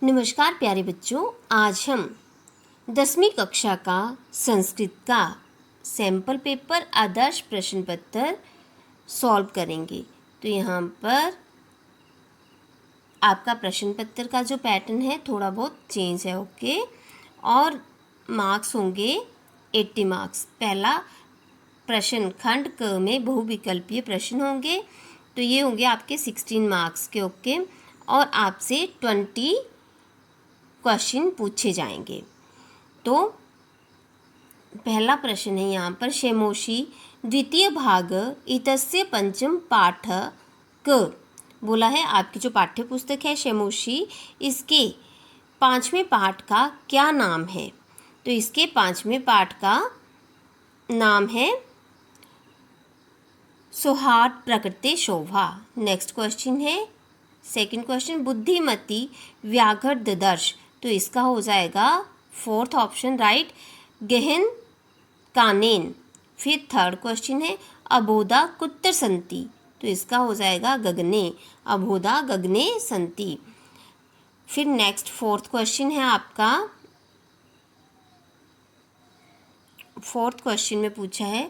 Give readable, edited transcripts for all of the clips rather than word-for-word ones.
नमस्कार प्यारे बच्चों, आज हम 10वीं कक्षा का संस्कृत का सैम्पल पेपर आदर्श प्रश्न पत्र सॉल्व करेंगे। तो यहाँ पर आपका प्रश्न पत्र का जो पैटर्न है थोड़ा बहुत चेंज है, ओके। और मार्क्स होंगे 80 मार्क्स। पहला प्रश्न खंड क में बहुविकल्पीय प्रश्न होंगे, तो ये होंगे आपके 16 मार्क्स के, ओके। और आपसे 20 क्वेश्चन पूछे जाएंगे। तो पहला प्रश्न है यहाँ पर, शेमोशी द्वितीय भाग इतस्य पंचम पाठ क बोला है। आपकी जो पाठ्य पुस्तक है शेमोशी, इसके 5वें पाठ का क्या नाम है? तो इसके 5वें पाठ का नाम है सौहार्द प्रकृति शोभा। नेक्स्ट क्वेश्चन है, सेकंड क्वेश्चन, बुद्धिमती व्याघ्र ददर्श, तो इसका हो जाएगा फोर्थ ऑप्शन राइट, गहन कानेन। फिर थर्ड क्वेश्चन है, अबोधा कुत्र संति, तो इसका हो जाएगा गगने, अबोधा गगने संति। फिर नेक्स्ट फोर्थ क्वेश्चन है आपका, फोर्थ क्वेश्चन में पूछा है,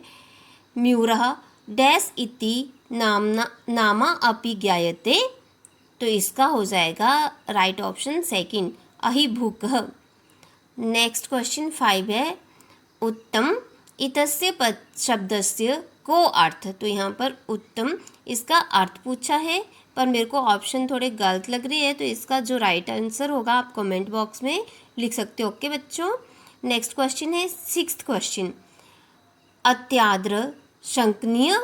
म्यूरः डैश इति नामा अपि ज्ञायते, तो इसका हो जाएगा राइट ऑप्शन सेकंड, अहिभूकः। नेक्स्ट क्वेश्चन 5 है, उत्तम इतस्य पद शब्दस्य को अर्थ, तो यहाँ पर उत्तम इसका अर्थ पूछा है, पर मेरे को ऑप्शन थोड़े गलत लग रही है, तो इसका जो राइट आंसर होगा आप कमेंट बॉक्स में लिख सकते हो, ओके बच्चों। नेक्स्ट क्वेश्चन है सिक्स्थ क्वेश्चन, अत्याद्र शंकनीय,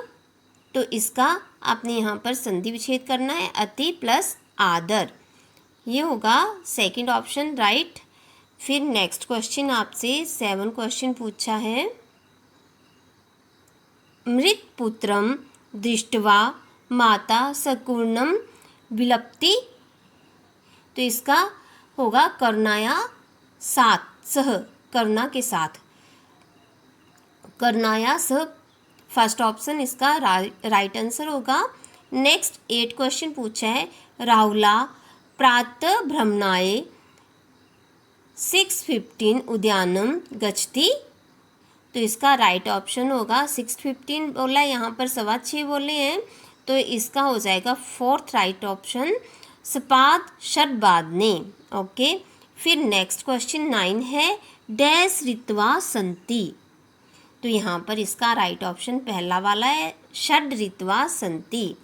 तो इसका आपने यहाँ पर संधि विच्छेद करना है, अति प्लस आदर, ये होगा सेकंड ऑप्शन राइट। फिर नेक्स्ट क्वेश्चन आपसे 7 क्वेश्चन पूछा है, मृत पुत्रम दृष्ट्वा माता सकुर्णम विलपति, तो इसका होगा करुणाया साथ सह, करुणा के साथ, करुणाया सह फर्स्ट ऑप्शन इसका राइट आंसर होगा। नेक्स्ट 8 क्वेश्चन पूछा है, राहुला प्रातः भ्रमणाय 6:15 उद्यानम गच्छति, तो इसका राइट ऑप्शन होगा 6:15 बोला है, यहाँ पर 6:15 बोले हैं, तो इसका हो जाएगा फोर्थ राइट ऑप्शन, सपाद षड्बादने, ओके। फिर नेक्स्ट क्वेश्चन 9 है, डैश ऋत्वा संति, तो यहाँ पर इसका राइट ऑप्शन पहला वाला है, षड ऋत्वा संति,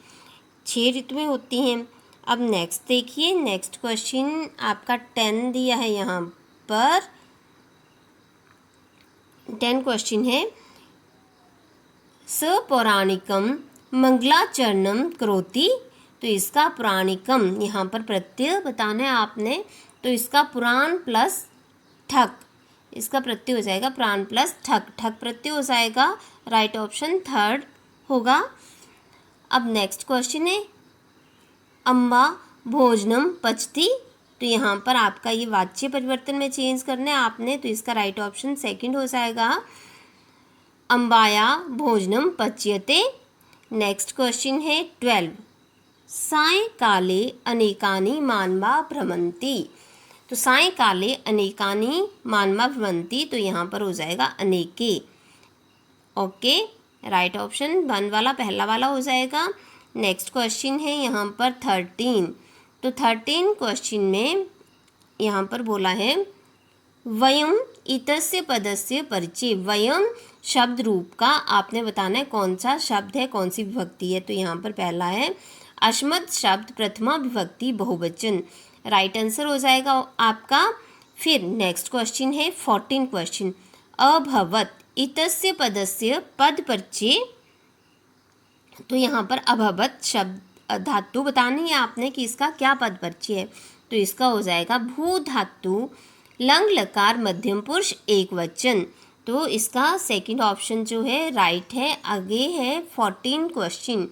6 ऋतुएं होती हैं। अब नेक्स्ट देखिए, नेक्स्ट क्वेश्चन आपका 10 दिया है, यहाँ पर 10 क्वेश्चन है, सपौराणिकम मंगलाचरणम करोति, तो इसका पुराणिकम यहाँ पर प्रत्यय बताना है आपने, तो इसका पुराण प्लस ठक, इसका प्रत्यय हो जाएगा प्राण प्लस ठक, ठक प्रत्यय हो जाएगा, राइट ऑप्शन थर्ड होगा। अब नेक्स्ट क्वेश्चन है, अम्बा भोजनम पचती, तो यहाँ पर आपका ये वाच्य परिवर्तन में चेंज करना है आपने, तो इसका राइट ऑप्शन सेकंड हो जाएगा, अम्बाया भोजनम पच्यते। नेक्स्ट क्वेश्चन है 12, सायंकाले अनेकानि मानवा भ्रमन्ति, तो सायंकाले अनेकानि मानवा भ्रमन्ति, तो यहाँ पर हो जाएगा अनेके, ओके, राइट ऑप्शन 1 वाला पहला वाला हो जाएगा। नेक्स्ट क्वेश्चन है यहाँ पर 13, तो 13 क्वेश्चन में यहाँ पर बोला है, वयम इतस्य पदस्य परिचय, वयम शब्द रूप का आपने बताना है कौन सा शब्द है, कौन सी विभक्ति है, तो यहाँ पर पहला है अस्मत् शब्द प्रथमा विभक्ति बहुवचन, राइट आंसर हो जाएगा आपका। फिर नेक्स्ट क्वेश्चन है 14 क्वेश्चन, अभवत इतस्य पदस्य पद परिचय, तो यहाँ पर अभवत शब्द धातु बतानी है आपने कि इसका क्या पद परिचय है, तो इसका हो जाएगा भू धातु लंग लकार मध्यम पुरुष एक वचन, तो इसका सेकंड ऑप्शन जो है राइट है। आगे है 14 क्वेश्चन,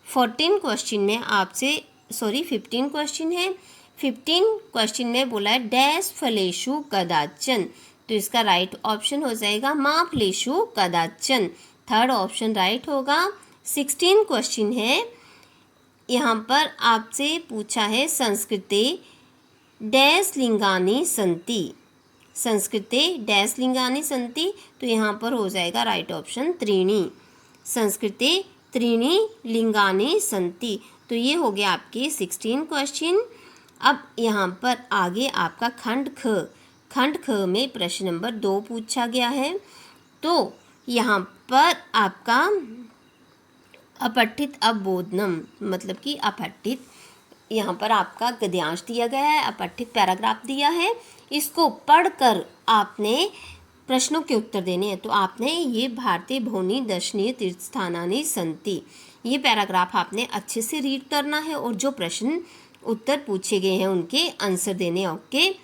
14 क्वेश्चन में आपसे 15 क्वेश्चन है, 15 क्वेश्चन में बोला है डैश फलेषु कदाचन, तो इसका राइट ऑप्शन हो जाएगा मा फलेषु कदाचन, थर्ड ऑप्शन राइट होगा। 16 क्वेश्चन है, यहाँ पर आपसे पूछा है संस्कृते डैश लिंगानि सन्ति, संस्कृते डैश लिंगानि सन्ति, तो यहाँ पर हो जाएगा राइट ऑप्शन त्रीणि। संस्कृते त्रीणि लिंगानि सन्ति। तो ये हो गया आपके 16 क्वेश्चन। अब यहाँ पर आगे आपका खंड ख में प्रश्न नंबर 2 पूछा गया है। तो यहाँ पर आपका अपठित अवबोधनम मतलब कि अपठित, यहाँ पर आपका गद्यांश दिया गया है, अपठित पैराग्राफ दिया है, इसको पढ़कर आपने प्रश्नों के उत्तर देने हैं। तो आपने ये भारतीय भौनी दर्शनीय तीर्थस्थानानि सन्ति, ये पैराग्राफ आपने अच्छे से रीड करना है और जो प्रश्न उत्तर पूछे गए हैं उनके आंसर देने। ओके,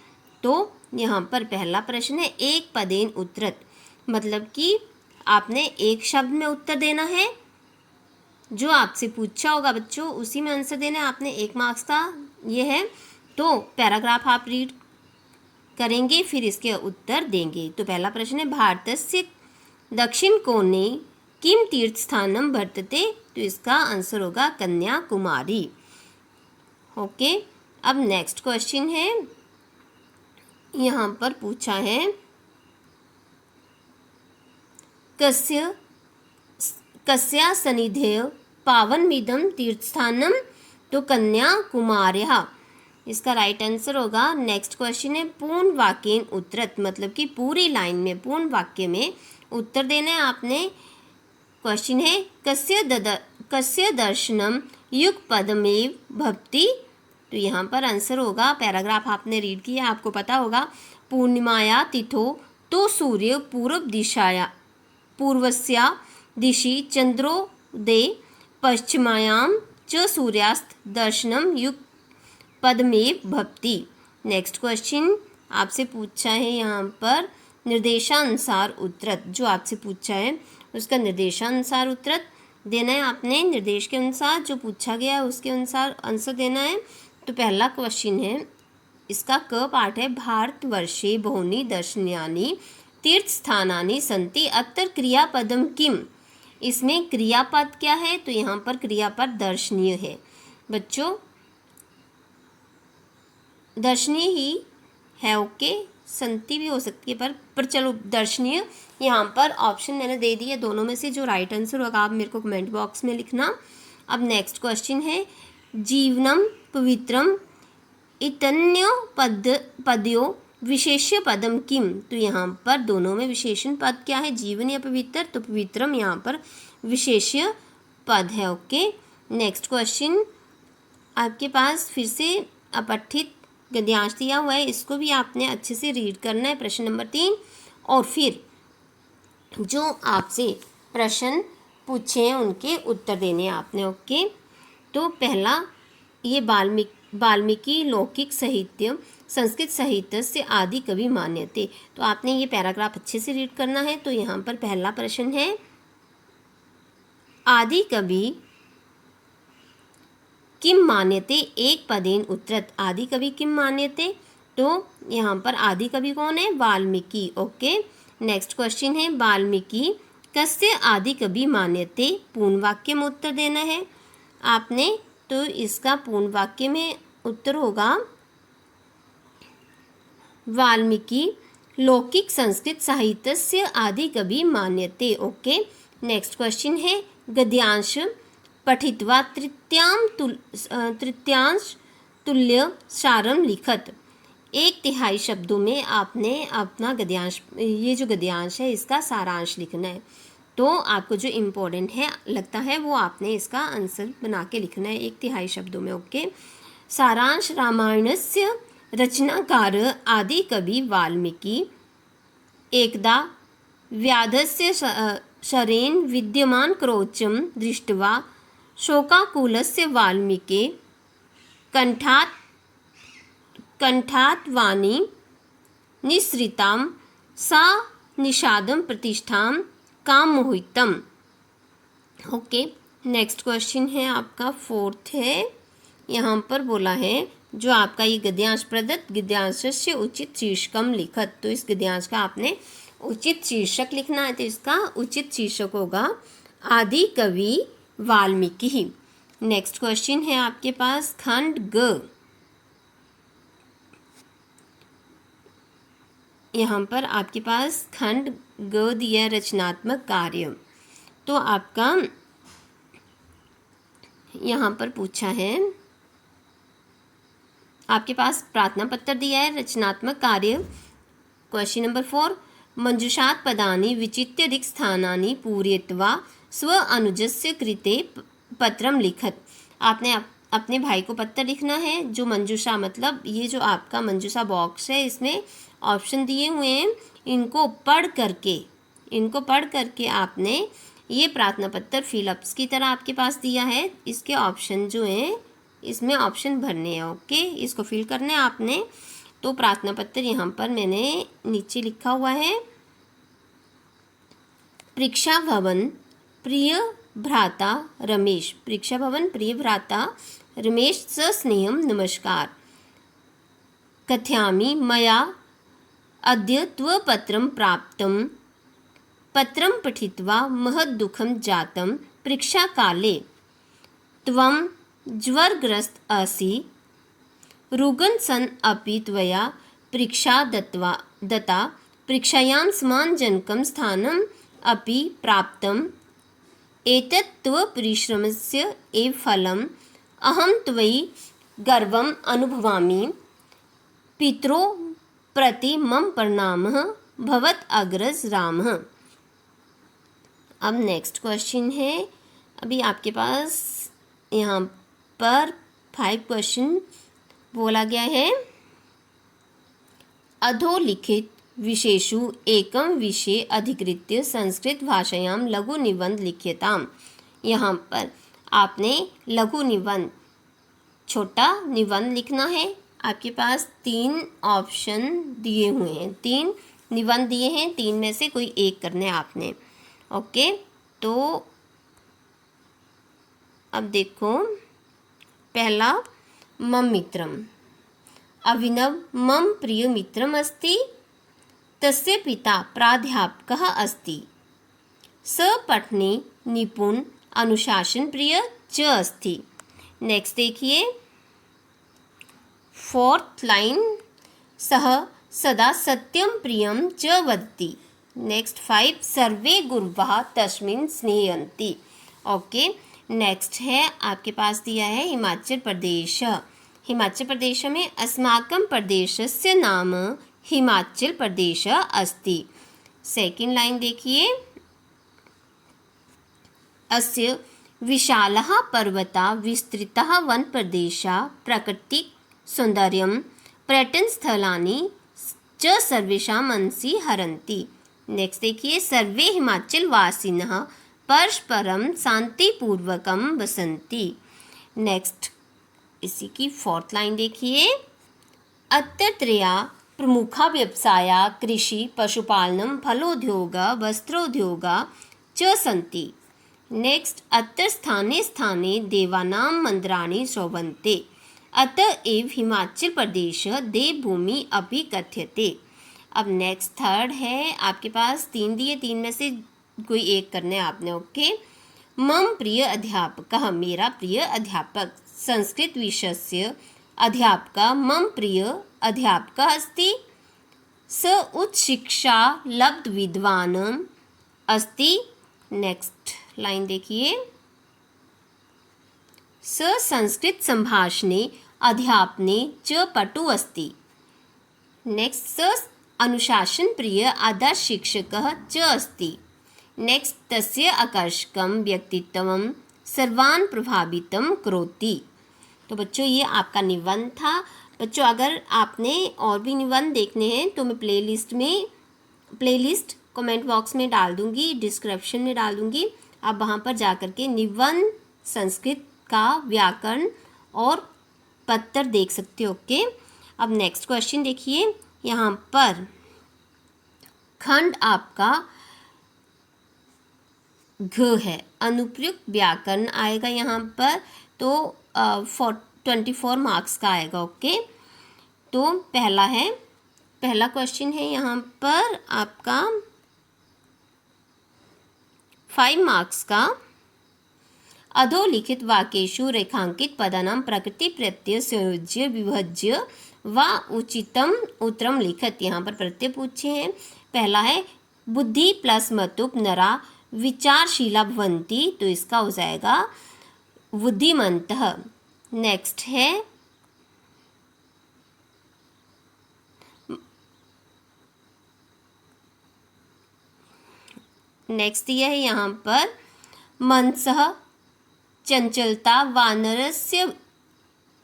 तो यहाँ पर पहला प्रश्न है एक पदेन उत्तरत, मतलब कि आपने एक शब्द में उत्तर देना है, जो आपसे पूछा होगा बच्चों उसी में आंसर देना है। आपने 1 मार्क्स का ये है, तो पैराग्राफ आप रीड करेंगे फिर इसके उत्तर देंगे। तो पहला प्रश्न है भारतस्य दक्षिण कोणे किम तीर्थस्थानम वर्तते, तो इसका आंसर होगा कन्याकुमारी। ओके, अब नेक्स्ट क्वेश्चन है, यहाँ पर पूछा है कस्या सन्निधेय पावनमिदं तीर्थस्थानम, तो कन्याकुमार्या, इसका राइट आंसर होगा। नेक्स्ट क्वेश्चन है पूर्ण वाक्येन उत्तरत, मतलब कि पूरी लाइन में पूर्ण वाक्य में उत्तर देना है आपने। क्वेश्चन है कस्य दर्शनम युग पदमेव भवति, तो यहाँ पर आंसर होगा, पैराग्राफ आपने रीड किया आपको पता होगा, पूर्णिमाया तिथो तो सूर्य पूर्वस्या दिशि चंद्रोदय पश्चिमायां च सूर्यास्त दर्शनम युग पदमेव भवति। नेक्स्ट क्वेश्चन आपसे पूछा है यहाँ पर निर्देशानुसार उत्तरत, जो आपसे पूछा है उसका निर्देशानुसार उत्तरत देना है आपने। निर्देश के अनुसार जो पूछा गया है उसके अनुसार आंसर देना है। तो पहला क्वेश्चन है, इसका क पार्ट है भारतवर्षे बहूनि दर्शनीयानि तीर्थस्थानानि सन्ति अत्र क्रियापदम किम, इसमें क्रियापद क्या है, तो यहाँ पर क्रियापद दर्शनीय है बच्चों, दर्शनीय ही है। ओके, संति भी हो सकती है पर चलो दर्शनीय यहाँ पर ऑप्शन मैंने दे दिया, दोनों में से जो राइट आंसर होगा आप मेरे को कमेंट बॉक्स में लिखना। अब नेक्स्ट क्वेश्चन है जीवनम पवित्रम इतन्यो पदयो विशेष्य पदम किम, तो यहाँ पर दोनों में विशेषण पद क्या है, जीवन या पवित्र, तो पवित्रम यहाँ पर विशेष्य पद है। ओके, नेक्स्ट क्वेश्चन आपके पास फिर से अपठित गद्यांश दिया हुआ है, इसको भी आपने अच्छे से रीड करना है, प्रश्न नंबर 3, और फिर जो आपसे प्रश्न पूछे हैं उनके उत्तर देने आपने। ओके, तो पहला ये वाल्मीकि लौकिक साहित्य संस्कृत साहित्य से आदि कवि मान्यते, तो आपने ये पैराग्राफ अच्छे से रीड करना है। तो यहाँ पर पहला प्रश्न है आदि कवि किम मान्यते एक पदेन उत्तरत, आदि कवि किम मान्यते, तो यहाँ पर आदि कवि कौन है, वाल्मीकि। ओके, नेक्स्ट क्वेश्चन है वाल्मीकि कस्य आदि कवि मान्यते, पूर्ण वाक्य में उत्तर देना है आपने। तो इसका पूर्ण वाक्य में उत्तर होगा वाल्मीकि लौकिक संस्कृत साहित्य से आदि कवि मान्यते। ओके, नेक्स्ट क्वेश्चन है गद्यांश पठित्वा तृतीयांश तुल्य सारम लिखत, 1/3 शब्दों में आपने अपना गद्यांश, ये जो गद्यांश है इसका सारांश लिखना है। तो आपको जो इम्पोर्टेंट है लगता है वो आपने इसका आंसर बना के लिखना है 1/3 शब्दों में। ओके, सारांश रामायणस्य रचनाकार आदि कवि वाल्मीकि एकदा व्याधस्य शरेण विद्यमान क्रोचम दृष्ट्वा शोकाकुलस्य वाल्मीके कंठात् वाणी निःसृतां सा निषादं प्रतिष्ठां काममोहितम्। ओके, नेक्स्ट क्वेश्चन है आपका 4th है, यहाँ पर बोला है जो आपका ये गद्यांश प्रदत्त गद्यांशस्य उचित शीर्षकम लिखत, तो इस गद्यांश का आपने उचित शीर्षक लिखना है। तो इसका उचित शीर्षक होगा आदि कवि वाल्मीकि ही। नेक्स्ट क्वेश्चन है आपके पास खंड ग, यहाँ पर आपके पास खंड ग दिया रचनात्मक कार्य। तो आपका यहाँ पर पूछा है, आपके पास प्रार्थना पत्र दिया है, रचनात्मक कार्य। क्वेश्चन नंबर 4, मंजुषात् पदानि विचित्य रिक्तस्थानानि पूरयित्वा स्व अनुजस्य कृते पत्रम लिखत। आपने अपने भाई को पत्र लिखना है। जो मंजूषा मतलब ये जो आपका मंजूषा बॉक्स है, इसमें ऑप्शन दिए हुए हैं, इनको पढ़ करके आपने ये प्रार्थना पत्र फिलअप्स की तरह आपके पास दिया है। इसके ऑप्शन जो हैं, इसमें ऑप्शन भरने हैं। ओके, इसको फिल करना है आपने। तो प्रार्थना पत्र यहाँ पर मैंने नीचे लिखा हुआ है, परीक्षा भवन प्रिय भ्राता रमेश, परीक्षा भवन प्रिय भ्राता रमेश सस्नेहं नमस्कार, कथयामि मया अद्य त्वपत्रं प्राप्तं, पत्रं पठित्वा महद्दुःखं जातं, परीक्षाकाले त्वं ज्वरग्रस्त असि, रुगन् सन् अपि त्वया परीक्षा दत्ता, परीक्षायां सम्मानजनकं स्थानम् अपि प्राप्तम्, एतत् तव परिश्रमस्य एव फलम्, अहं त्वयि गर्वम् अनुभवामि, पितरो प्रति मम प्रणामः, भवत् अग्रज रामः। अब नेक्स्ट क्वेश्चन है, अभी आपके पास यहाँ पर 5 क्वेश्चन बोला गया है। अधोलिखित विषयेषु एकं विषय अधिकृत्य संस्कृत भाषायां लघु निबंध लिख्यताम्। यहाँ पर आपने लघु निबंध, छोटा निबंध लिखना है। आपके पास 3 ऑप्शन दिए हुए हैं, 3 निबंध दिए हैं, 3 में से कोई एक करना है आपने। ओके, तो अब देखो, पहला मम मित्रम, अभिनव मम प्रिय मित्रम अस्ति, तस्य पिता प्राध्यापकः अस्ति, स पठने निपुण अनुशासन प्रिय च अस्ति। नेक्स्ट देखिए, 4th लाइन, सः सदा सत्यं प्रियं च वदति। नेक्स्ट 5, सर्वे गुरवः तस्मिन् स्नेहयन्ति। ओके, नेक्स्ट है आपके पास दिया है हिमाचल प्रदेश। हिमाचल प्रदेश में अस्माकं प्रदेशस्य नाम हिमाचल प्रदेश अस्ति। सेकेंड लाइन देखिए, अस्य विशालः पर्वतः विस्तृतः वनप्रदेशः प्राकृतिक सौन्दर्यं पर्यटनस्थलानि च सर्वेषां मनसि हरन्ति। नेक्स्ट देखिए, सर्वे हिमाचलवासिनः परस्परं शांतिपूर्वकं वसन्ति। नेक्स्ट इसी की 4th लाइन देखिए, अत्रत्या प्रमुखा व्यवसाया कृषि पशुपालनम फलोद्योगा वस्त्रोद्योगा च सन्ति। नेक्स्ट, अत्र स्थाने स्थाने देवानां मंदिराणि शोभन्ते, अतः एव हिमाचल प्रदेश देवभूमि अपि कथ्यते। अब नेक्स्ट 3rd है, आपके पास 3 दिए, 3 में से कोई एक करना है आपने। ओके, मम प्रिय अध्यापकः, मेरा प्रिय अध्यापक, संस्कृत विषयस्य अध्यापकः मम प्रिय अध्यापकः अस्ति, स उच्च शिक्षा लब्ध विद्वान् अस्ति। नेक्स्ट लाइन देखिए, स संस्कृत संभाषणे अध्यापने च पटु अस्ति। नेक्स्ट, स अनुशासन प्रिय आदर्श शिक्षकः च अस्ति। नेक्स्ट, तस्य आकर्षकं व्यक्तित्वं सर्वान् प्रभावितं करोति। तो बच्चों, ये आपका निबंध था। बच्चों, अगर आपने और भी निबंध देखने हैं तो मैं प्लेलिस्ट कमेंट बॉक्स में डाल दूँगी, डिस्क्रिप्शन में डाल दूँगी। आप वहाँ पर जा कर के निबंध, संस्कृत का व्याकरण और पत्र देख सकते हो। ओके, अब नेक्स्ट क्वेश्चन देखिए, यहाँ पर खंड आपका घ है, अनुप्रयुक्त व्याकरण आएगा यहाँ पर, तो 24 मार्क्स का आएगा। ओके, तो पहला क्वेश्चन है यहाँ पर आपका 5 मार्क्स का, अधोलिखित वाक्येषु रेखांकित पदानां प्रकृति प्रत्यय संयोज्य विभज्य वा उचितम उत्तरम लिखत। यहाँ पर प्रत्यय पूछे हैं। पहला है बुद्धि प्लस मतुप नरा विचारशीला भवन्ति, तो इसका हो जाएगा बुद्धिमन्तः। नेक्स्ट है नेक्स्ट दिया है यहाँ पर मनसः चंचलता वानरस्य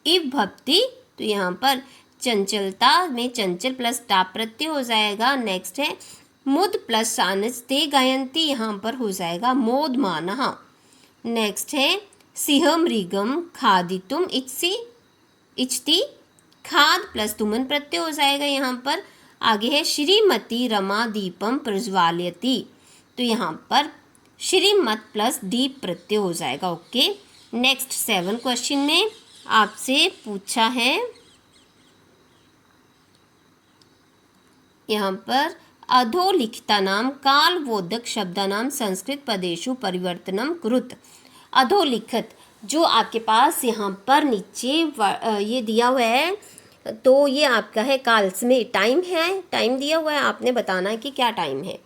इव भवति, तो यहाँ पर चंचलता में चंचल प्लस टा प्रत्यय हो जाएगा। नेक्स्ट है मुद प्लस सानस ते गायन्ति, यहाँ पर हो जाएगा मोदमानः। नेक्स्ट है सिंह मृगम खादितुम इच्छति, खाद प्लस तुमन प्रत्यय हो जाएगा यहाँ पर। आगे है श्रीमती रमा दीपम प्रज्वालयति, तो यहाँ पर श्रीमत प्लस दीप प्रत्यय हो जाएगा। ओके। नेक्स्ट 7 क्वेश्चन में आपसे पूछा है यहाँ पर अधोलिखितानां कालबोधक शब्दानां संस्कृत पदेषु परिवर्तनम कुरुत। अधोलिखित जो आपके पास यहाँ पर नीचे ये दिया हुआ है, तो ये आपका है काल्स में टाइम है, टाइम दिया हुआ है, आपने बताना है कि क्या टाइम है।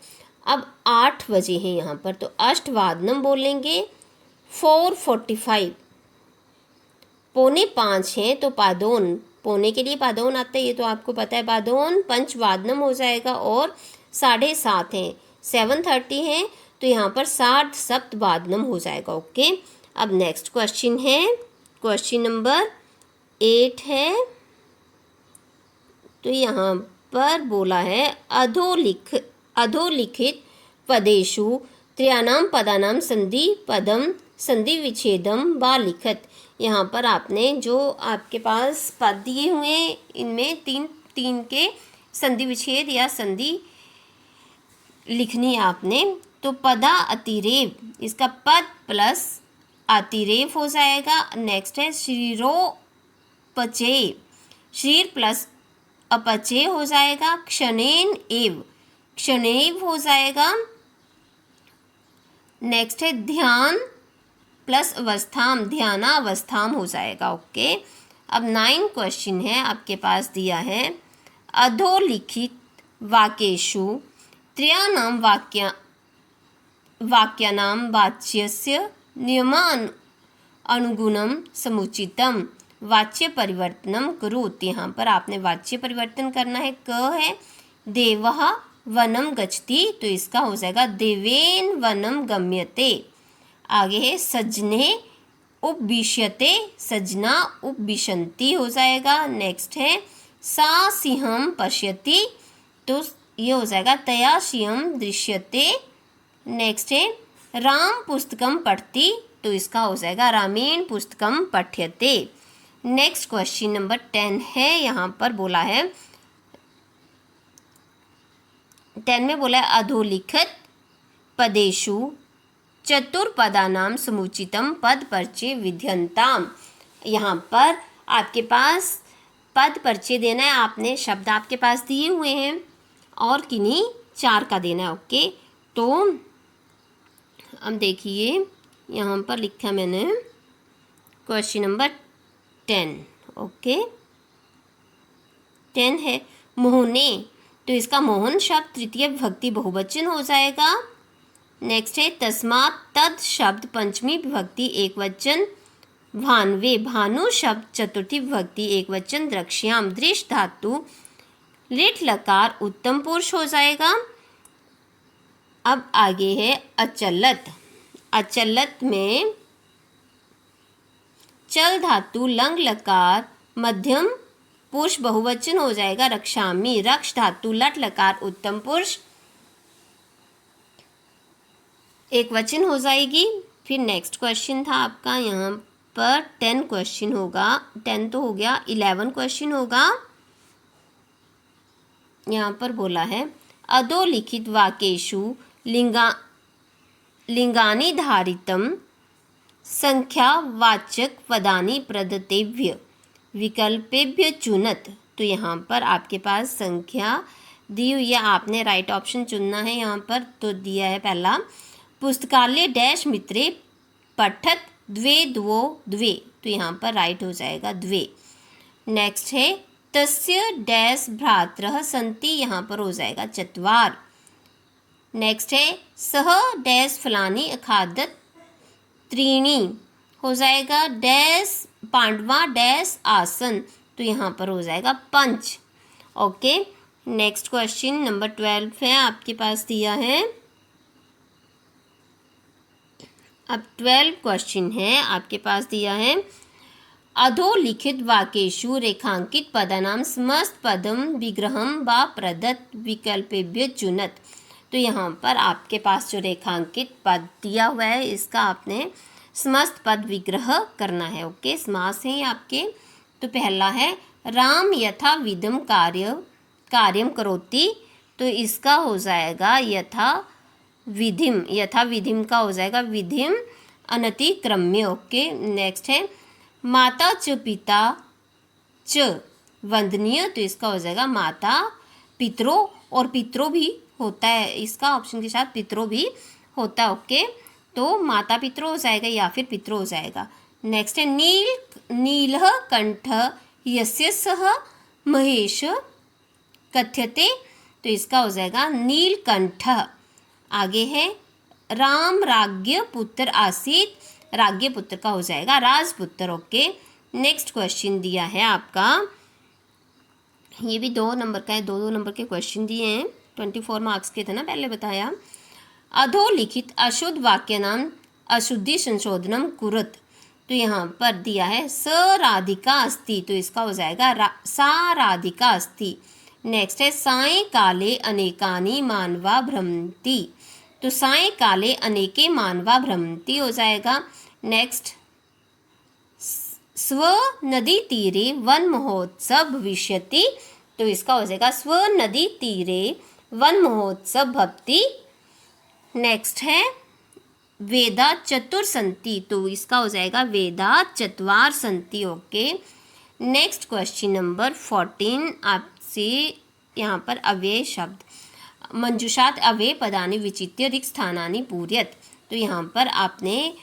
अब 8 बजे हैं यहाँ पर, तो अष्टवादनम बोलेंगे। 4:45 पौने 5 हैं, तो पादोन, पौने के लिए पादोन आता है, ये तो आपको पता है। पादोन पंचवादनम हो जाएगा। और 7:30 हैं, 7:30 हैं, तो यहाँ पर सार्ध सप्तवादनम हो जाएगा। ओके। अब नेक्स्ट क्वेश्चन है, क्वेश्चन नंबर 8 है, तो यहाँ पर बोला है अधोलिखित पदेषु त्रयाणां पदानां संधि पदम संधि विच्छेदम वा लिखत। यहाँ पर आपने जो आपके पास पद दिए हुए हैं, इनमें तीन के संधि विच्छेद या संधि लिखनी है आपने। तो पदा अतिरेव, इसका पद प्लस अतिरेव हो जाएगा। नेक्स्ट है शरीरोपचय, शरीर प्लस अपचय हो जाएगा। क्षणेन एव, क्षणेव हो जाएगा। नेक्स्ट है ध्यान प्लस अवस्थाम, ध्यानावस्थाम हो जाएगा। ओके। अब 9 क्वेश्चन है आपके पास दिया है अधोलिखित वाक्येषु त्रयाणां वाक्यानां वाच्यस्य नियमान अनुगुणं समुचितम वाच्य परिवर्तनम कुरुत। यहाँ पर आपने वाच्य परिवर्तन करना है। क है देवः वनम गच्छति, तो इसका हो जाएगा देवेन वनम गम्यते। आगे है सजने उपविश्यते, सजना उपविशन्ति हो जाएगा। नेक्स्ट है सा सिंहम पश्यति, तो ये हो जाएगा तया सिंहम दृश्यते। नेक्स्ट है राम पुस्तकम पठति, तो इसका हो जाएगा रामेण पुस्तकम पठ्यते। नेक्स्ट क्वेश्चन नंबर 10 है, यहाँ पर बोला है 10 में बोला है अधोलिखित पदेषु चतुर्पदानां समुचितम पद परिचय विध्यन्ताम। यहाँ पर आपके पास पद परिचय देना है, आपने शब्द आपके पास दिए हुए हैं और किन्हीं 4 का देना है। ओके। तो अब देखिए यहाँ पर लिखा मैंने क्वेश्चन नंबर 10। ओके। 10 है मोहने, तो इसका मोहन शब्द तृतीय विभक्ति बहुवचन हो जाएगा। नेक्स्ट है तस्मात् तद शब्द पंचमी विभक्ति एकवचन। भानवे, भानु शब्द चतुर्थी विभक्ति एकवचन। द्रक्ष्याम, दृश्य धातु लिट लकार उत्तम पुरुष हो जाएगा। अब आगे है अचलत। अचलत में चल धातु लंग लकार मध्यम पुरुष बहुवचन हो जाएगा। रक्षामि, रक्ष धातु लट लकार उत्तम पुरुष एक वचन हो जाएगी। फिर नेक्स्ट क्वेश्चन था आपका यहाँ पर 10 क्वेश्चन होगा, 10 तो हो गया, 11 क्वेश्चन होगा। यहाँ पर बोला है अधोलिखित वाक्येषु लिंगानि धारितम संख्यावाचक पदानि प्रदत्तेभ्य विकल्पेभ्य चुनत। तो यहाँ पर आपके पास संख्या दी हुई है, आपने राइट ऑप्शन चुनना है। यहाँ पर तो दिया है पहला पुस्तकालय डैश मित्रे पठत द्वे द्वो द्वे, तो यहाँ पर राइट हो जाएगा द्वे। नेक्स्ट है तस्य डैश भ्रातरः सन्ति, यहाँ पर हो जाएगा चत्वार। नेक्स्ट है सह डैश फलानी अखादत त्रीणी, हो जाएगा डैश पांडवा डैश आसन, तो यहाँ पर हो जाएगा पंच। ओके, नेक्स्ट क्वेश्चन नंबर 12 है, आपके पास दिया है। अब 12 क्वेश्चन है आपके पास दिया है। अधोलिखित वाक्येषु रेखांकित पदानां समस्त पदम विग्रहम व प्रदत्त विकल्पेभ्य चुनत। तो यहाँ पर आपके पास जो रेखांकित पद दिया हुआ है इसका आपने समस्त पद विग्रह करना है। ओके, समास है आपके। तो पहला है राम यथा विधम कार्यम करोति, तो इसका हो जाएगा यथा विधिम का हो जाएगा विधिम अनतिक्रम्य। ओके, नेक्स्ट है माता च पिता च वंदनीय, तो इसका हो जाएगा माता पितरों, और पितरों भी होता है इसका ऑप्शन के साथ, पितरों भी होता है। ओके, तो माता पितरों हो जाएगा या फिर पितरों हो जाएगा। नेक्स्ट है नीलः कंठ यस्य सह महेश कथ्यते, तो इसका हो जाएगा नीलकंठ। आगे है राम राज्ञ पुत्र आसीत, राज्ञ पुत्र का हो जाएगा राजपुत्र। ओके, नेक्स्ट क्वेश्चन दिया है आपका, ये भी 2 नंबर का है, 2 नंबर के क्वेश्चन दिए हैं, 24 मार्क्स के थे ना, पहले बताया। अधोलिखित अशुद्ध वाक्य नाम अशुद्धि संशोधनम कुरुत, तो यहाँ पर दिया है स राधिका अस्ति, तो इसका हो जाएगा सा राधिका अस्ति। नेक्स्ट है साय काले अनेकानि मानवा भ्रमति, तो साय काले अनेके मानवा भ्रमति हो जाएगा। नेक्स्ट स्व नदी तीरे वन महोत्सव भविष्यति, तो इसका हो जाएगा स्व नदी तीरे वन महोत्सव भवति। नेक्स्ट है वेदा चतुर संति, तो इसका हो जाएगा वेदा चत्वार संति। ओके, नेक्स्ट क्वेश्चन नंबर 14 आपसे, यहाँ पर अव्यय शब्द मंजुषात अव्यय पदानि विचित्य रिक्त स्थानानि पूर्यत, तो यहाँ पर आपने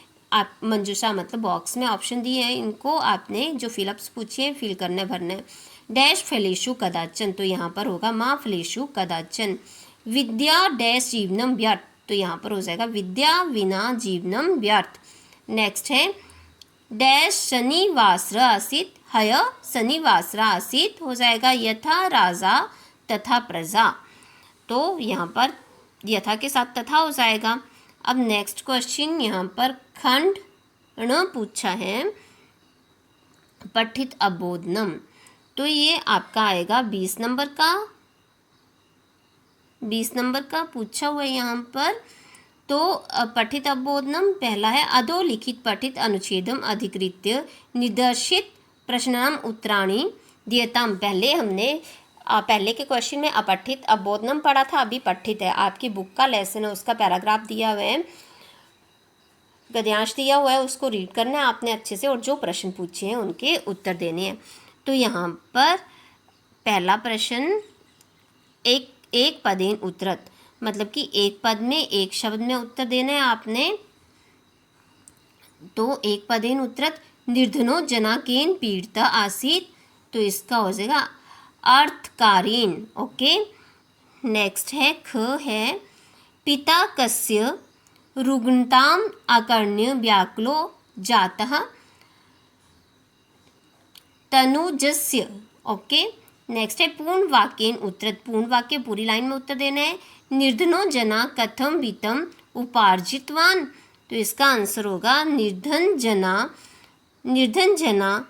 मंजुषा मतलब बॉक्स में ऑप्शन दिए हैं, इनको आपने जो फिलअप्स पूछे हैं फिल करने भरने। डैश फलेषु कदाचन, तो यहाँ पर होगा माँ फलेषु कदाचन। विद्या डैश जीवनम व्यर्थ, तो यहाँ पर हो जाएगा विद्या विना जीवनम व्यर्थ। नेक्स्ट है डैश शनिवासर आसीत हय शनिवासर आसीत, हो जाएगा यथा राजा तथा प्रजा, तो यहाँ पर यथा के साथ तथा हो जाएगा। अब नेक्स्ट क्वेश्चन यहाँ पर खंड न पूछा है पठित अबोधनम, तो ये आपका आएगा 20 नंबर का पूछा हुआ है यहाँ पर। तो पठित अबोधनम पहला है अधोलिखित पठित अनुच्छेदम अधिकृत्य निर्देशित प्रश्नानाम उत्तराणि दियताम। पहले के क्वेश्चन में अपठित अबोधनम पढ़ा था, अभी पठित है। आपकी बुक का लेसन है, उसका पैराग्राफ दिया हुआ है, गद्यांश दिया हुआ है, उसको रीड करना है आपने अच्छे से, और जो प्रश्न पूछे हैं उनके उत्तर देने हैं। तो यहाँ पर पहला प्रश्न एक पदेन उत्तरत, मतलब कि एक पद में एक शब्द में उत्तर देना है आपने। तो एक पदेन उत्तरत निर्धनो जना केन पीड़िता आसीत, तो इसका हो जाएगा अर्थकारीन। ओके, नेक्स्ट है ख है पिता कस्य रुग्णताम आकर्ण्य व्याकुलो जातः तनुजस्य। ओके, नेक्स्ट है पूर्ण वाक्येन उत्तरत, पूर्ण वाक्य पूरी लाइन में उत्तर देना है। निर्धनो जना कथम वित्तम उपार्जितवान, तो इसका आंसर होगा निर्धन जना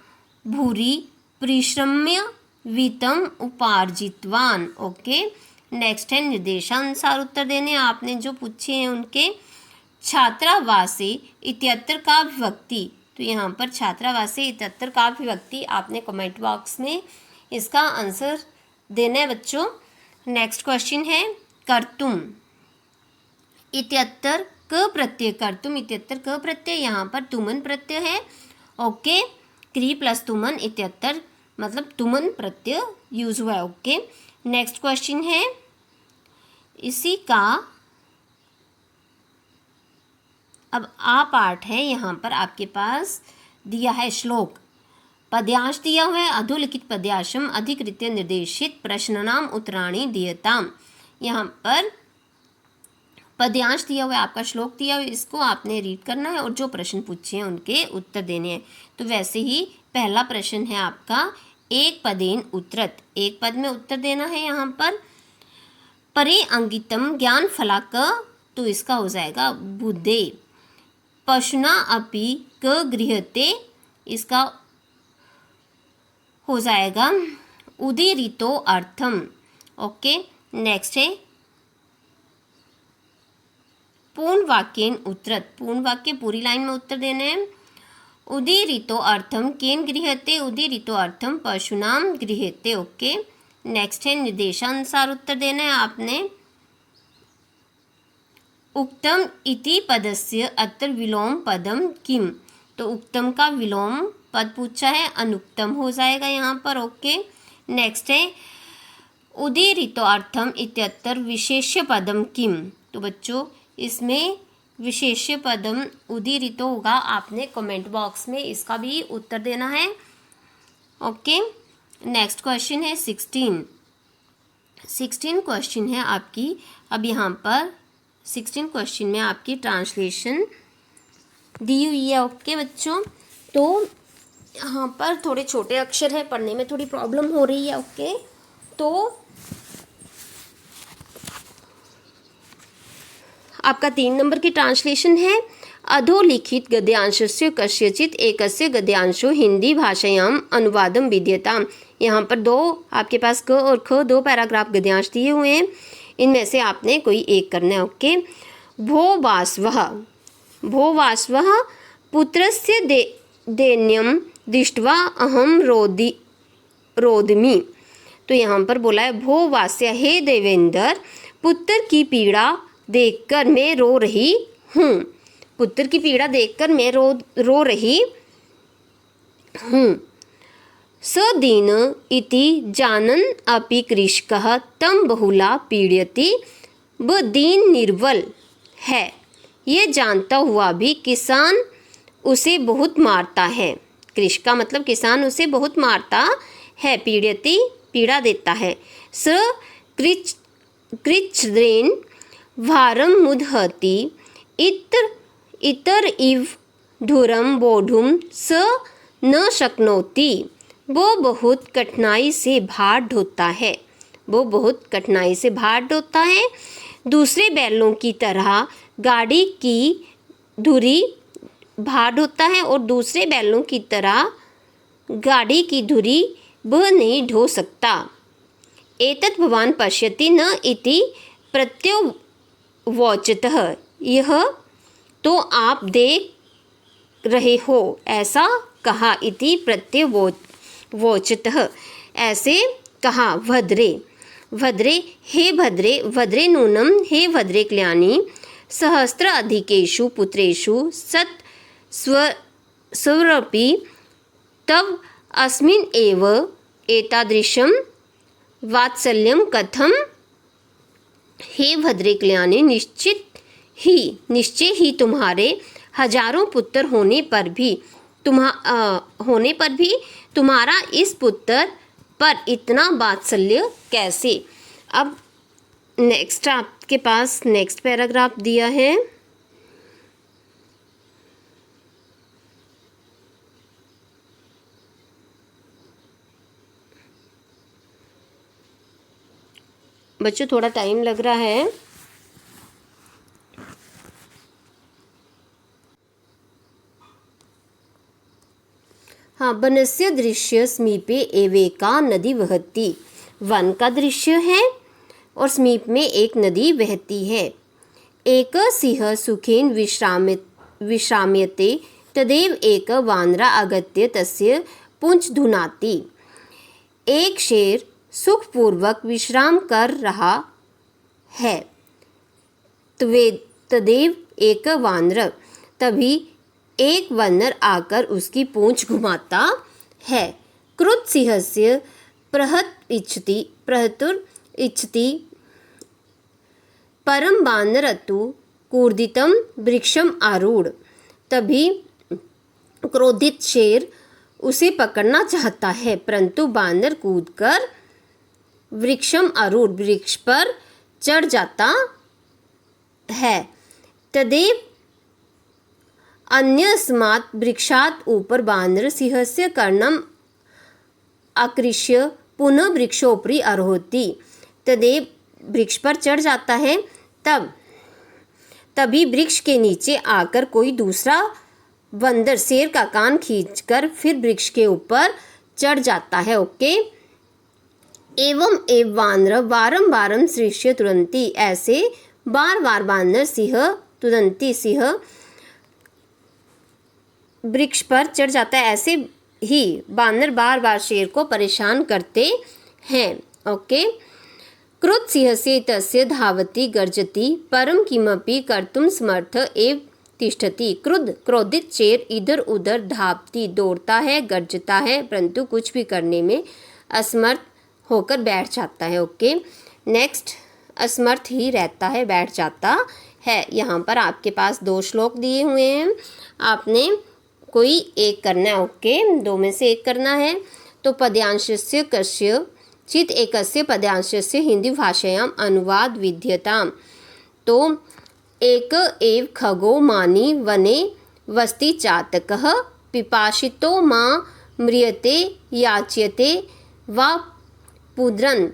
भूरि परिश्रम्य वित्तम उपार्जितवान। ओके, नेक्स्ट है निर्देशानुसार उत्तर देने आपने जो पूछे हैं उनके। छात्रावासे इत्यत्र का विभक्ति, तो यहाँ पर छात्रावासे इत्यत्र का विभक्ति आपने कमेंट बॉक्स में इसका आंसर देना है बच्चों। नेक्स्ट क्वेश्चन है कर्तुम इत्यत्र क प्रत्यय, कर्तुम इत्यत्र क प्रत्यय, यहाँ पर तुमन प्रत्यय है। ओके, क्री प्लस तुमन इत्यत्र मतलब तुमन प्रत्यय यूज हुआ है। ओके, नेक्स्ट क्वेश्चन है इसी का अब आ पार्ट है, यहाँ पर आपके पास दिया है श्लोक पद्यांश दिया हुआ है, अधोलिखित पद्यांशम अधिकृत्य निर्देशित प्रश्नानाम उत्तराणि दीयताम। यहाँ पर पद्यांश दिया हुआ है, आपका श्लोक दिया हुआ है, इसको आपने रीड करना है और जो प्रश्न पूछे हैं उनके उत्तर देने हैं। तो वैसे ही पहला प्रश्न है आपका एक पदेन उत्तरत, एक पद में उत्तर देना है। यहाँ पर परे अंगितम ज्ञान फलाक, तो इसका हो जाएगा बुद्धे। पशुना अपि क गृहते, इसका हो जाएगा उदीरितो अर्थम। ओके, नेक्स्ट है पूर्ण वाक्येन उत्तरत, पूर्ण वाक्य पूरी लाइन में उत्तर देने हैं। उदीरितो अर्थम केन गृह्यते, उदीरितो अर्थम पशुनाम गृह्यते। ओके, नेक्स्ट है निर्देशानुसार उत्तर देना है आपने। उक्तम इति पदस्य अत्र विलोम पदम किम, तो उक्तम का विलोम पद पूछा है, अनुक्तम हो जाएगा यहाँ पर। ओके, नेक्स्ट है उदीरितो अर्थम इत्यत्र विशेष्य पदम किम, तो बच्चों इसमें विशेष्य पदम उदीरितो होगा, आपने कमेंट बॉक्स में इसका भी उत्तर देना है। ओके, नेक्स्ट क्वेश्चन है 16 क्वेश्चन है आपकी। अब यहाँ पर 16 क्वेश्चन में आपकी ट्रांसलेशन दी हुई है। ओके बच्चों, तो यहाँ पर थोड़े छोटे अक्षर है, पढ़ने में थोड़ी प्रॉब्लम हो रही है। ओके, तो आपका 3 नंबर की ट्रांसलेशन है। अधोलिखित गद्यांशस्य कस्यचित् एकस्य गद्यांशो हिंदी भाषायाम अनुवादम विद्यताम। यहाँ पर दो आपके पास क और ख 2 पैराग्राफ गद्यांश दिए हुए हैं, इनमें से आपने कोई एक करना है। ओके, भो वास्वः पुत्रस्य दैन्यम दृष्ट्वा अहम रोदमी, तो यहाँ पर बोला है भो वास्य, हे देवेंद्र, पुत्र की पीड़ा देखकर मैं रो रही हूँ, पुत्र की पीड़ा देखकर मैं रो रही हूँ। सदीन इति जानन अपि कृषकः तम बहुला पीड़यति, वह दीन निर्बल है, ये जानता हुआ भी किसान उसे बहुत मारता है। कृषक मतलब किसान उसे बहुत मारता है, पीड़यति पीड़ा देता है। स कृच्छ्रेण भारम मुदहति इतर इव धुरम बोढुम स न शक्नोति, वो बहुत कठिनाई से भार ढोता है, वो बहुत कठिनाई से भार ढोता है। दूसरे बैलों की तरह गाड़ी की धुरी भार ढोता है और दूसरे बैलों की तरह गाड़ी की धुरी वह नहीं ढो सकता। एतत् भवान पश्यति न इति प्रत्युवाचतः, यह तो आप देख रहे हो, ऐसा कहा। इति प्रत्युवाचतः, ऐसे कहा। भद्रे हे भद्रे, भद्रे नूनम हे भद्रे कल्याणी, सहस्र अधिकेषु पुत्रेषु स्वरपि तव अस्मिन् एव एतादृशं वात्सल्यं कथम। हे भद्रे कल्याणी, निश्चय ही तुम्हारे हजारों पुत्र होने पर भी तुम्हारा इस पुत्र पर इतना वात्सल्य कैसे। अब नेक्स्ट आपके पास नेक्स्ट पैराग्राफ दिया है। बच्चों थोड़ा टाइम लग रहा है। हाँ, वनस्य दृश्य समीपे एवेका नदी वहती, वन का दृश्य है और समीप में एक नदी बहती है। एक सिंह सुखेन विश्राम्यते तदेव एक वानरा आगत्य तस्य पुंछ धुनाति। एक शेर सुखपूर्वक विश्राम कर रहा है, तदेव एक वानर, तभी एक वानर आकर उसकी पूंछ घुमाता है। क्रुद्ध सिंहस्य प्रहतुर इच्छति परम वानरतु कूर्दितम वृक्षम आरूढ़, तभी क्रोधित शेर उसे पकड़ना चाहता है, परंतु बानर कूदकर वृक्षम आरूढ़ वृक्ष पर चढ़ जाता है। तदेव अन्यस्मात् वृक्षात् ऊपर बानर सिंहस्य कर्णम आकृष्य पुनः वृक्षोपरि आरोहति। तदेव वृक्ष पर चढ़ जाता है, तभी वृक्ष के नीचे आकर कोई दूसरा बंदर शेर का कान खींचकर फिर वृक्ष के ऊपर चढ़ जाता है। ओके। एवं एव वानर वारम वारम सृष्य तुरंती, ऐसे बार बार बानर सिंह तुरंती सिंह वृक्ष पर चढ़ जाता है, ऐसे ही बानर बार बार शेर को परेशान करते हैं। ओके। क्रुद्ध सिंहस्य तस्य धावति गर्जति परम किमपि कर्तुम समर्थ एव तिष्ठति। क्रोधित शेर इधर उधर धावती दौड़ता है, गर्जता है, परंतु कुछ भी करने में असमर्थ होकर बैठ जाता है। ओके। नेक्स्ट, असमर्थ ही रहता है, बैठ जाता है। यहाँ पर आपके पास 2 श्लोक दिए हुए हैं, आपने कोई एक करना है। ओके, 2 में से एक करना है। तो पद्यांशस्य कस्य चित एकस्य पद्यांशस्य हिंदी भाषायाम अनुवाद विद्यताम। तो एक एव खगो मानी वने वस्ति चातकः पिपासितो मां म्रियते याच्यते वा पुद्रन।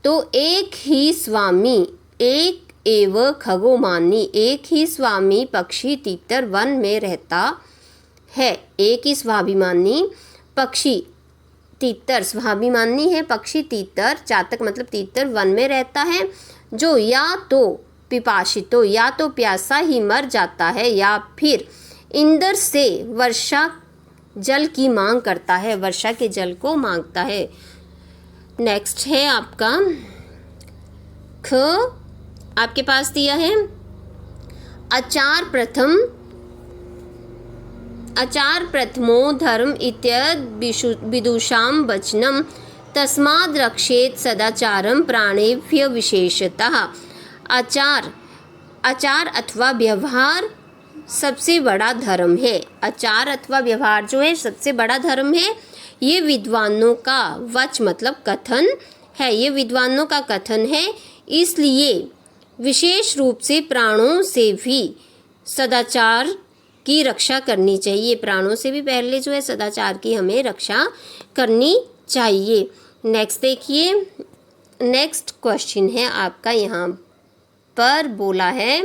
तो एक ही स्वामी, एक एव खगो मानी, एक ही स्वामी पक्षी तीतर वन में रहता है। एक ही स्वाभिमानी पक्षी तीतर, स्वाभिमानी है पक्षी तीतर, चातक मतलब तीतर वन में रहता है, जो या तो पिपासितो या तो प्यासा ही मर जाता है या फिर इंद्र से वर्षा जल की मांग करता है, वर्षा के जल को मांगता है। नेक्स्ट है आपका ख, आपके पास दिया है आचार प्रथमो धर्म इत्यद विदुषां वचनम तस्माद् रक्षेत सदाचारम प्राणेभ्य विशेषतः। आचार अथवा व्यवहार सबसे बड़ा धर्म है। आचार अथवा व्यवहार जो है सबसे बड़ा धर्म है। ये विद्वानों का वच मतलब कथन है, ये विद्वानों का कथन है। इसलिए विशेष रूप से प्राणों से भी सदाचार की रक्षा करनी चाहिए। प्राणों से भी पहले जो है सदाचार की हमें रक्षा करनी चाहिए। नेक्स्ट देखिए, नेक्स्ट क्वेश्चन है आपका, यहाँ पर बोला है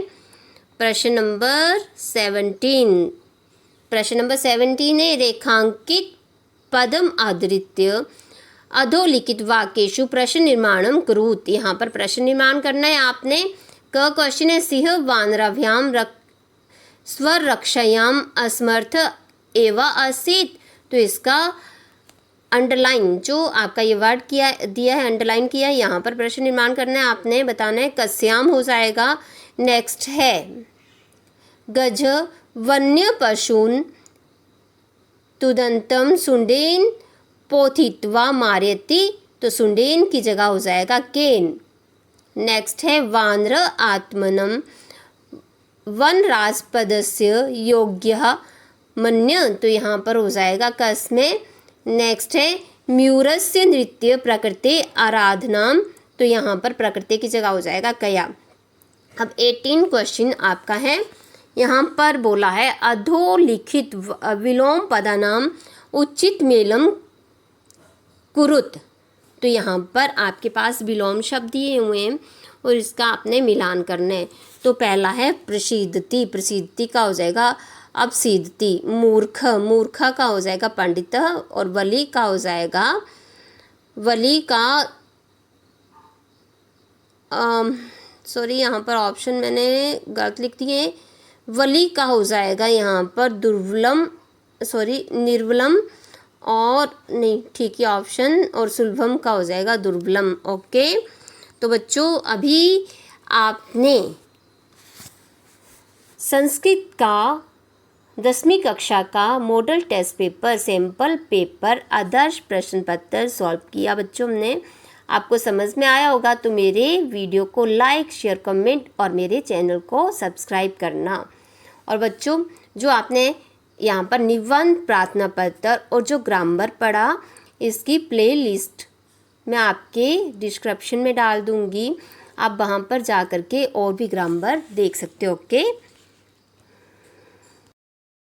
प्रश्न नंबर 17। प्रश्न नंबर 17 है रेखांकित पदम आधृत्य अधोलिखित वाक्येषु प्रश्न निर्माणम कुरुत। यहाँ पर प्रश्न निर्माण करना है आपने। क क्वेश्चन है सिंह वानराभ्याम स्वर रक्षायाम असमर्थ एवं आसीत। तो इसका अंडरलाइन जो आपका ये वर्ड किया दिया है, अंडरलाइन किया है, यहाँ पर प्रश्न निर्माण करना है आपने, बताना है कस्याम हो जाएगा। नेक्स्ट है गज वन्य पशून तुदंतम सुंडेन पोथित्वा मार्यति। तो सुंडेन की जगह हो जाएगा केन। नेक्स्ट है वानर आत्मनम वनराजपदस्य योग्य मन्य। तो यहाँ पर हो जाएगा कस में। नेक्स्ट है म्यूरस्य नृत्य प्रकृति आराधनाम। तो यहाँ पर प्रकृति की जगह हो जाएगा कया। अब 18 क्वेश्चन आपका है, यहाँ पर बोला है अधोलिखित विलोम पदानाम उचित मेलम कुरुत। तो यहाँ पर आपके पास विलोम शब्द दिए हुए हैं और इसका आपने मिलान करना है। तो पहला है प्रसिद्धति, प्रसिद्धति का हो जाएगा अपसिद्धति। मूर्खा का हो जाएगा पंडित, और वली का हो जाएगा वली का सॉरी यहाँ पर ऑप्शन मैंने गलत लिख दिए। वली का हो जाएगा यहाँ पर दुर्बलम निर्बलम, और नहीं ठीक है ऑप्शन, और सुलभम का हो जाएगा दुर्बलम। ओके, तो बच्चों अभी आपने संस्कृत का 10वीं कक्षा का model test paper, sample paper, आदर्श प्रश्न पत्र सॉल्व किया। बच्चों हमने, आपको समझ में आया होगा तो मेरे वीडियो को लाइक, शेयर, कमेंट और मेरे चैनल को सब्सक्राइब करना। और बच्चों जो आपने यहाँ पर निबंध, प्रार्थना पत्र और जो ग्रामर पढ़ा इसकी प्लेलिस्ट मैं आपके डिस्क्रिप्शन में डाल दूँगी, आप वहाँ पर जा कर के और भी ग्रामर देख सकते हो। ओके।